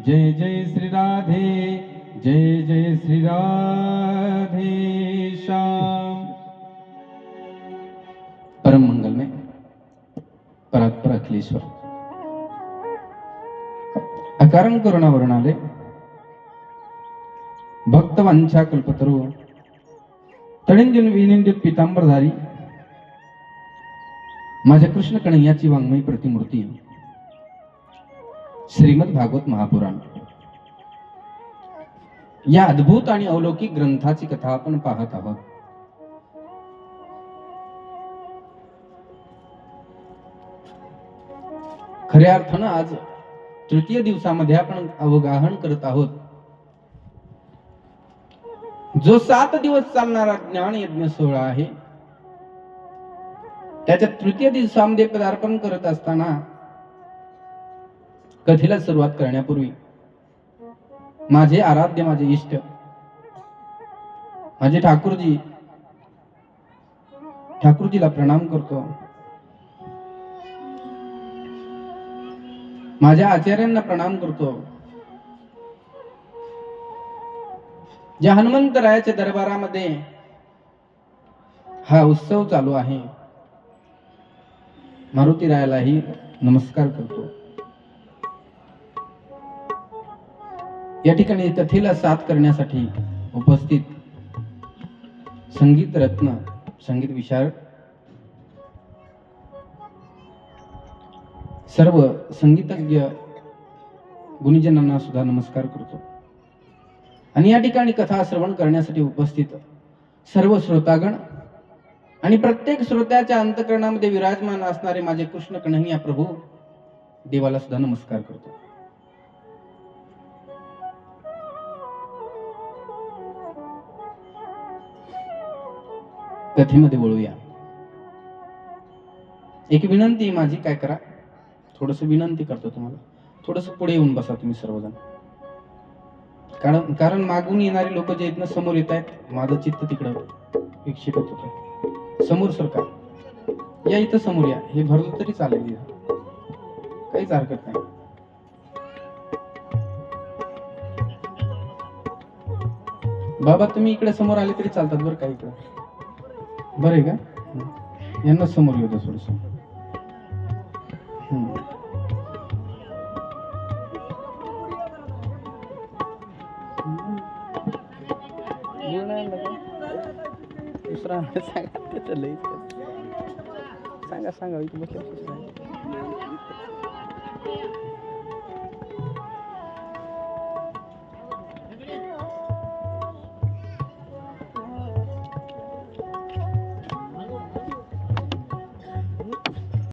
जय जय श्री राधे, जय जय श्री राधे श्याम। परम मंगल में परात्पर अखिलेश्वर अकारण करुणा वरुणाले भक्त वांछा कल्पतरू तळिंजन विनिंदित पीतांबरधारी माझ्या कृष्ण कन्हैयाची वाङ्मयी प्रतिमूर्ती श्रीमद भागवत महापुराण या अद्भुत आणि अलौकिक ग्रंथाची कथा आपण पाहत आहोत। खऱ्या अर्थानं आज तृतीय दिवसामध्ये आपण अवगाहन करत आहोत जो 7 दिवस चालणारा ज्ञान यज्ञ सोहळा आहे। त्याच्या तृतीय दिवसामध्ये पदार्पण करत असताना कथेला सुरुवात करण्यापूर्वी माझे आराध्य, माझे इष्ट, माझे ठाकूरजीला प्रणाम करतो। माझ्या आचार्यांना प्रणाम करतो। ज्या हनुमंतरायाच्या दरबारामध्ये हा उत्सव चालू आहे, मारुतीरायालाही नमस्कार करतो। या ठिकाणी कथेला साथ करण्यासाठी उपस्थित संगीत रत्न, संगीत विशारद, सर्व संगीतज्ञ गुणीजनांना सुद्धा नमस्कार करतो। आणि या ठिकाणी कथा श्रवण करण्यासाठी उपस्थित सर्व श्रोतागण आणि प्रत्येक श्रोत्याच्या अंतःकरणामध्ये विराजमान असणारे माझे कृष्ण कन्हैया प्रभू देवाला सुद्धा नमस्कार करतो। कथेमध्ये वळूया। एक विनंती माझी, काय करा, थोडस विनंती करतो तुम्हाला, थोडस पुढे येऊन बसा तुम्ही सर्वजण। कारण मागून येणारे लोक जे आहेत ना, समोर येत आहेत, माझं चित्त तिकडं विक्षेपित होत। समोर सरका, या इथं समोर या, हे भरलं तरी चालेल, काहीच हरकत नाही। बाबा तुम्ही इकडे समोर आले तरी चालतात बरं, काही इकडं बरं आहे का? यांना समोर येऊ द्या थोडस। दुसरा सांगा सांगा